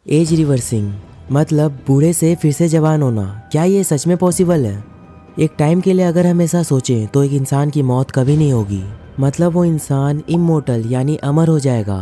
As reversing मतलब बूढ़े से फिर से जवान होना, क्या ये सच में पॉसिबल है? एक टाइम के लिए अगर हम ऐसा सोचें तो एक इंसान की मौत कभी नहीं होगी, मतलब वो इंसान इमोर्टल यानी अमर हो जाएगा।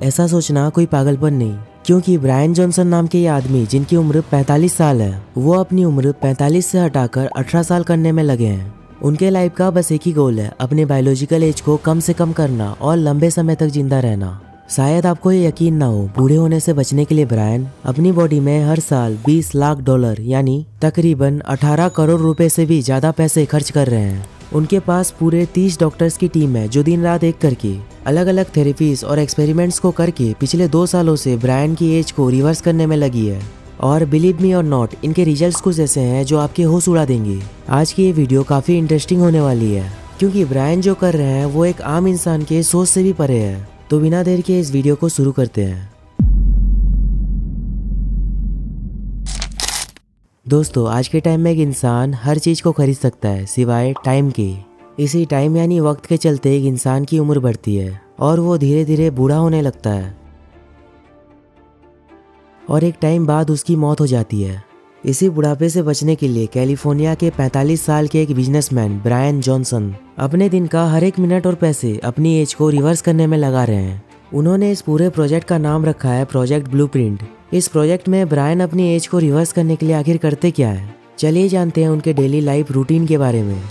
ऐसा सोचना कोई पागलपन नहीं, क्योंकि ब्रायन जॉनसन नाम के ये आदमी जिनकी उम्र 45 साल है, वो अपनी उम्र 45 से हटाकर 18 साल करने में लगे हैं। उनके लाइफ का बस एक ही गोल है, अपने बायोलॉजिकल एज को कम से कम करना और लंबे समय तक जिंदा रहना। शायद आपको ये यकीन ना हो, बूढ़े होने से बचने के लिए ब्रायन अपनी बॉडी में हर साल 20 लाख डॉलर यानी तकरीबन 18 करोड़ रुपए से भी ज्यादा पैसे खर्च कर रहे हैं। उनके पास पूरे 30 डॉक्टर्स की टीम है जो दिन रात एक करके अलग अलग थेरेपीज और एक्सपेरिमेंट्स को करके पिछले 2 सालों से ब्रायन की एज को रिवर्स करने में लगी है। और बिलीव मी और नॉट, इनके रिजल्ट्स कुछ ऐसे हैं जो आपके होश उड़ा देंगे। आज की ये वीडियो काफी इंटरेस्टिंग होने वाली है, क्योंकि ब्रायन जो कर रहे हैं वो एक आम इंसान के सोच से भी परे है। तो बिना देर के इस वीडियो को शुरू करते हैं। दोस्तों, आज के टाइम में एक इंसान हर चीज को खरीद सकता है सिवाय टाइम के। इसी टाइम यानी वक्त के चलते एक इंसान की उम्र बढ़ती है और वो धीरे धीरे बूढ़ा होने लगता है और एक टाइम बाद उसकी मौत हो जाती है। इसी बुढ़ापे से बचने के लिए कैलिफोर्निया के 45 साल के एक बिजनेसमैन ब्रायन जॉनसन अपने दिन का हर एक मिनट और पैसे अपनी एज को रिवर्स करने में लगा रहे हैं। उन्होंने इस पूरे प्रोजेक्ट का नाम रखा है प्रोजेक्ट ब्लूप्रिंट। इस प्रोजेक्ट में ब्रायन अपनी एज को रिवर्स करने के लिए आखिर करते क्या है, चलिए जानते हैं उनके डेली लाइफ रूटीन के बारे में।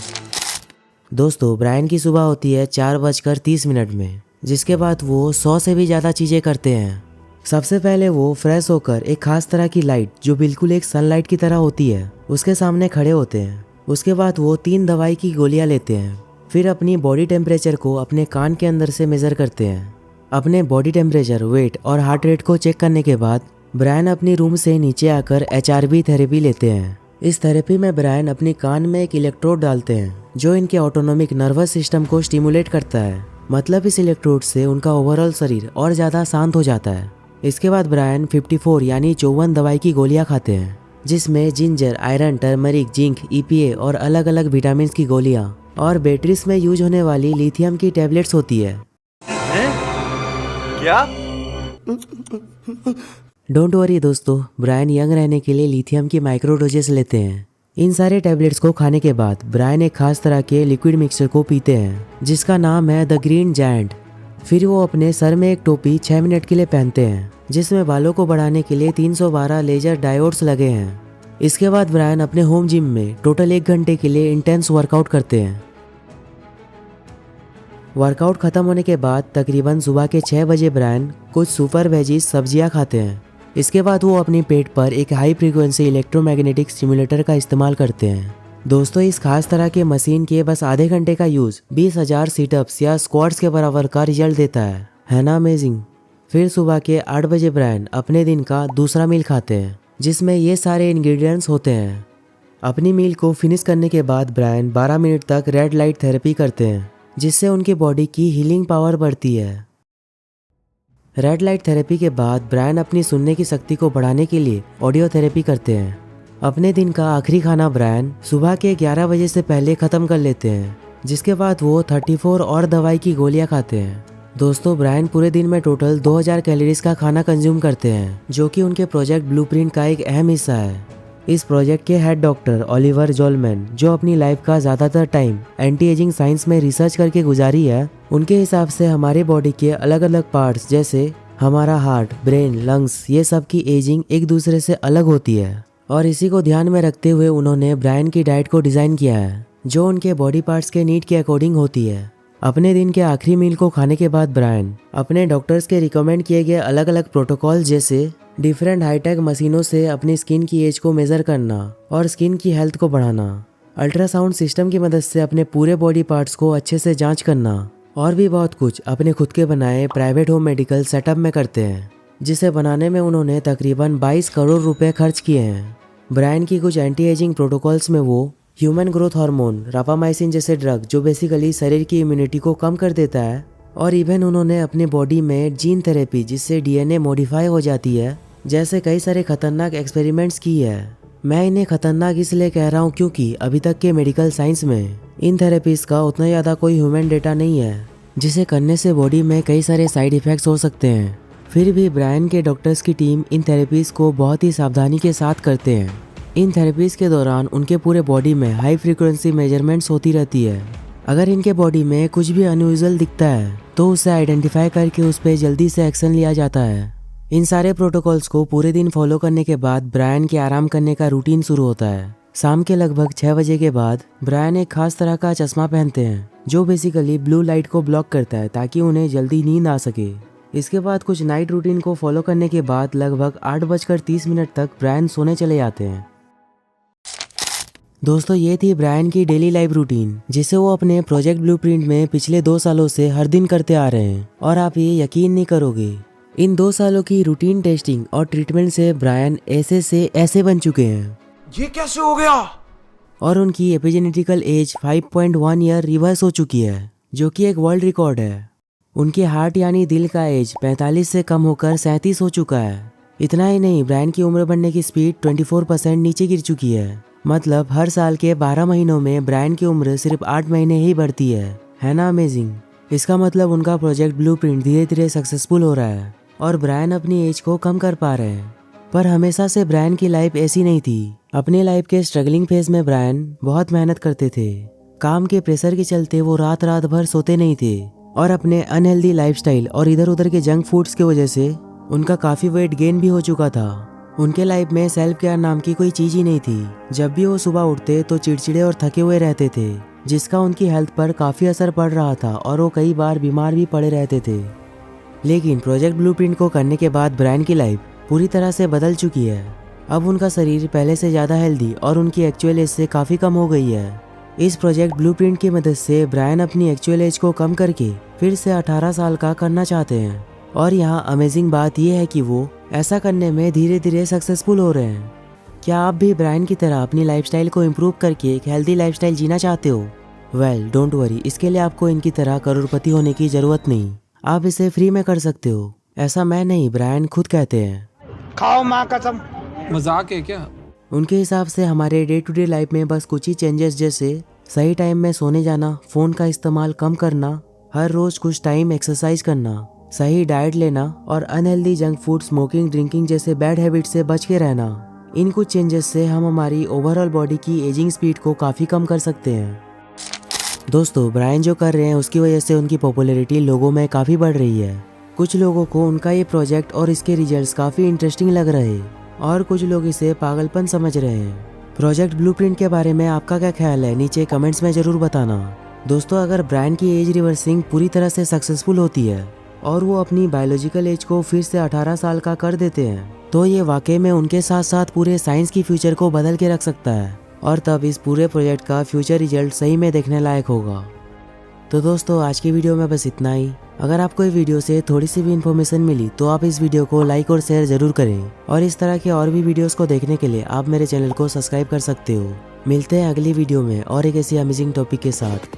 दोस्तों, ब्रायन की सुबह होती है 4:30 में, जिसके बाद वो 100 से भी ज़्यादा चीज़ें करते हैं। सबसे पहले वो फ्रेश होकर एक खास तरह की लाइट जो बिल्कुल एक सनलाइट की तरह होती है उसके सामने खड़े होते हैं। उसके बाद वो 3 दवाई की गोलियां लेते हैं। फिर अपनी बॉडी टेम्परेचर को अपने कान के अंदर से मेजर करते हैं। अपने बॉडी टेम्परेचर, वेट और हार्ट रेट को चेक करने के बाद ब्रायन अपनी रूम से नीचे आकर HRV थेरेपी लेते हैं। इस थेरेपी में ब्रायन अपनी कान में एक इलेक्ट्रोड डालते हैं जो इनके ऑटोनोमिक नर्वस सिस्टम को स्टिमुलेट करता है। मतलब इस इलेक्ट्रोड से उनका ओवरऑल शरीर और ज़्यादा शांत हो जाता है। इसके बाद ब्रायन 54 यानी 54 दवाई की गोलियां खाते हैं, जिसमें ginger, iron, turmeric, zinc, EPA और अलग अलग विटामिन की गोलियां और बैटरीज में यूज होने वाली लिथियम की टैबलेट्स होती है। क्या? डोंट वरी दोस्तों, ब्रायन यंग रहने के लिए लिथियम की माइक्रो डोजेस लेते हैं। इन सारे टैबलेट्स को खाने के बाद ब्रायन एक खास तरह के लिक्विड मिक्सचर को पीते हैं जिसका नाम है द ग्रीन जायंट। फिर वो अपने सर में एक टोपी 6 मिनट के लिए पहनते हैं, जिसमें बालों को बढ़ाने के लिए 312 लेजर डायोड्स लगे हैं। इसके बाद ब्रायन अपने होम जिम में टोटल 1 घंटे के लिए इंटेंस वर्कआउट करते हैं। वर्कआउट खत्म होने के बाद तकरीबन सुबह के 6 बजे ब्रायन कुछ सुपर वेजीज सब्जियां खाते हैं। इसके बाद वो अपनी पेट पर एक हाई फ्रीक्वेंसी इलेक्ट्रोमैग्नेटिक स्टिमुलेटर का इस्तेमाल करते हैं। दोस्तों, इस खास तरह के मशीन के बस आधे घंटे का यूज 20,000 सीटअप्स या स्क्वाट्स के बराबर का रिजल्ट देता है ना अमेजिंग? फिर सुबह के 8 बजे ब्रायन अपने दिन का दूसरा मील खाते हैं, जिसमें ये सारे इंग्रेडिएंट्स होते हैं। अपनी मील को फिनिश करने के बाद ब्रायन 12 मिनट तक रेड लाइट थेरेपी करते हैं, जिससे उनकी बॉडी की हीलिंग पावर बढ़ती है। रेड लाइट थेरेपी के बाद ब्रायन अपनी सुनने की शक्ति को बढ़ाने के लिए ऑडियो थेरेपी करते हैं। अपने दिन का आखिरी खाना ब्रायन सुबह के 11 बजे से पहले ख़त्म कर लेते हैं, जिसके बाद वो 34 और दवाई की गोलियां खाते हैं। दोस्तों, ब्रायन पूरे दिन में टोटल 2000 कैलोरीज का खाना कंज्यूम करते हैं, जो कि उनके प्रोजेक्ट ब्लूप्रिंट का एक अहम हिस्सा है। इस प्रोजेक्ट के हेड डॉक्टर ओलिवर जोलमैन, जो अपनी लाइफ का ज़्यादातर टाइम एंटी एजिंग साइंस में रिसर्च करके गुजारी है, उनके हिसाब से हमारे बॉडी के अलग अलग पार्ट्स जैसे हमारा हार्ट, ब्रेन, लंग्स, ये सब की एजिंग एक दूसरे से अलग होती है। और इसी को ध्यान में रखते हुए उन्होंने ब्रायन की डाइट को डिज़ाइन किया है, जो उनके बॉडी पार्ट्स के नीड के अकॉर्डिंग होती है। अपने दिन के आखिरी मील को खाने के बाद ब्रायन अपने डॉक्टर्स के रिकमेंड किए गए अलग अलग प्रोटोकॉल जैसे डिफरेंट हाईटेक मशीनों से अपनी स्किन की एज को मेजर करना और स्किन की हेल्थ को बढ़ाना, अल्ट्रासाउंड सिस्टम की मदद से अपने पूरे बॉडी पार्ट्स को अच्छे से जांच करना और भी बहुत कुछ अपने खुद के बनाए प्राइवेट होम मेडिकल सेटअप में करते हैं, जिसे बनाने में उन्होंने तकरीबन 22 करोड़ रुपए खर्च किए हैं। ब्रायन की कुछ एंटी एजिंग प्रोटोकॉल्स में वो ह्यूमन ग्रोथ हार्मोन, रापामाइसिन जैसे ड्रग जो बेसिकली शरीर की इम्यूनिटी को कम कर देता है, और इवन उन्होंने अपने बॉडी में जीन थेरेपी जिससे DNA मॉडिफाई हो जाती है जैसे कई सारे खतरनाक एक्सपेरिमेंट्स की है। मैं इन्हें खतरनाक इसलिए कह रहा हूँ क्योंकि अभी तक के मेडिकल साइंस में इन थेरेपीज का उतना ज़्यादा कोई ह्यूमन डेटा नहीं है, जिसे करने से बॉडी में कई सारे साइड इफ़ेक्ट्स हो सकते हैं। फिर भी ब्रायन के डॉक्टर्स की टीम इन थेरेपीज को बहुत ही सावधानी के साथ करते हैं। इन थेरेपीज के दौरान उनके पूरे बॉडी में हाई फ्रीक्वेंसी मेजरमेंट्स होती रहती है। अगर इनके बॉडी में कुछ भी अनयूजुअल दिखता है तो उसे आइडेंटिफाई करके उस पर जल्दी से एक्शन लिया जाता है। इन सारे प्रोटोकॉल्स को पूरे दिन फॉलो करने के बाद ब्रायन के आराम करने का रूटीन शुरू होता है। शाम के लगभग 6 बजे के बाद ब्रायन एक खास तरह का चश्मा पहनते हैं जो बेसिकली ब्लू लाइट को ब्लॉक करता है ताकि उन्हें जल्दी नींद आ सके। इसके बाद कुछ नाइट रूटीन को फॉलो करने के बाद लगभग 8:30 तक ब्रायन सोने चले जाते हैं। दोस्तों, ये थी ब्रायन की डेली लाइफ रूटीन जिसे वो अपने प्रोजेक्ट ब्लूप्रिंट में पिछले 2 सालों से हर दिन करते आ रहे हैं। और आप ये यकीन नहीं करोगे, इन 2 सालों की रूटीन टेस्टिंग और ट्रीटमेंट से ब्रायन ऐसे से ऐसे बन चुके हैं। ये कैसे हो गया? और उनकी एपिजेनेटिकल एज 5.1 ईयर रिवर्स हो चुकी है जो कि एक वर्ल्ड रिकॉर्ड है। उनके हार्ट यानी दिल का एज 45 से कम होकर 37 हो चुका है। इतना ही नहीं, ब्रायन की उम्र बढ़ने की स्पीड 24% नीचे गिर चुकी है। मतलब हर साल के 12 महीनों में ब्रायन की उम्र सिर्फ 8 महीने ही बढ़ती है ना अमेजिंग। इसका मतलब उनका प्रोजेक्ट ब्लूप्रिंट धीरे धीरे सक्सेसफुल हो रहा है और ब्रायन अपनी एज को कम कर पा रहे हैं। पर हमेशा से ब्रायन की लाइफ ऐसी नहीं थी। अपनी लाइफ के स्ट्रगलिंग फेज में ब्रायन बहुत मेहनत करते थे। काम के प्रेशर के चलते वो रात रात भर सोते नहीं थे और अपने अनहेल्दी लाइफस्टाइल और इधर उधर के जंक फूड्स की वजह से उनका काफी वेट गेन भी हो चुका था। उनके लाइफ में सेल्फ केयर नाम की कोई चीज ही नहीं थी। जब भी वो सुबह उठते तो चिड़चिड़े और थके हुए रहते थे जिसका उनकी हेल्थ पर काफी असर पड़ रहा था और वो कई बार बीमार भी पड़े रहते थे। लेकिन प्रोजेक्ट ब्लूप्रिंट को करने के बाद ब्रायन की लाइफ पूरी तरह से बदल चुकी है। अब उनका शरीर पहले से ज़्यादा हेल्दी और उनकी एक्चुअल एज से काफ़ी कम हो गई है। इस प्रोजेक्ट ब्लूप्रिंट की मदद से ब्रायन अपनी एक्चुअल एज को कम करके फिर से 18 साल का करना चाहते हैं। और यहाँ अमेजिंग बात यह है कि वो ऐसा करने में धीरे धीरे सक्सेसफुल हो रहे हैं। क्या आप भी ब्रायन की तरह अपनी लाइफस्टाइल को इम्प्रूव करके एक हेल्दी लाइफस्टाइल जीना चाहते हो? वेल, डोंट वरी, इसके लिए आपको इनकी तरह करोड़पति होने की ज़रूरत नहीं। आप इसे फ्री में कर सकते हो। ऐसा मैं नहीं, ब्रायन खुद कहते हैं। खाओ माँ कसम। मजाक है क्या? उनके हिसाब से हमारे डे टू डे लाइफ में बस कुछ ही चेंजेस जैसे सही टाइम में सोने जाना, फ़ोन का इस्तेमाल कम करना, हर रोज़ कुछ टाइम एक्सरसाइज करना, सही डाइट लेना और unhealthy junk food, smoking, drinking जैसे बैड हैबिट से बच के रहना। इन कुछ चेंजेस से हम हमारी ओवरऑल बॉडी की एजिंग स्पीड को काफ़ी कम कर सकते हैं। दोस्तों, ब्रायन जो कर रहे हैं उसकी वजह से उनकी पॉपुलैरिटी लोगों में काफ़ी बढ़ रही है। कुछ लोगों को उनका ये प्रोजेक्ट और इसके रिजल्ट्स काफ़ी इंटरेस्टिंग लग रहे हैं और कुछ लोग इसे पागलपन समझ रहे हैं। प्रोजेक्ट ब्लूप्रिंट के बारे में आपका क्या ख्याल है? नीचे कमेंट्स में ज़रूर बताना। दोस्तों, अगर ब्रायन की एज रिवर्सिंग पूरी तरह से सक्सेसफुल होती है और वो अपनी बायोलॉजिकल एज को फिर से 18 साल का कर देते हैं तो ये वाकई में उनके साथ साथ पूरे साइंस की फ्यूचर को बदल के रख सकता है और तब इस पूरे प्रोजेक्ट का फ्यूचर रिजल्ट सही में देखने लायक होगा। तो दोस्तों, आज की वीडियो में बस इतना ही। अगर आपको ये वीडियो से थोड़ी सी भी इन्फॉर्मेशन मिली तो आप इस वीडियो को लाइक और शेयर जरूर करें और इस तरह के और भी वीडियोस को देखने के लिए आप मेरे चैनल को सब्सक्राइब कर सकते हो। मिलते हैं अगली वीडियो में और एक ऐसी अमेजिंग टॉपिक के साथ।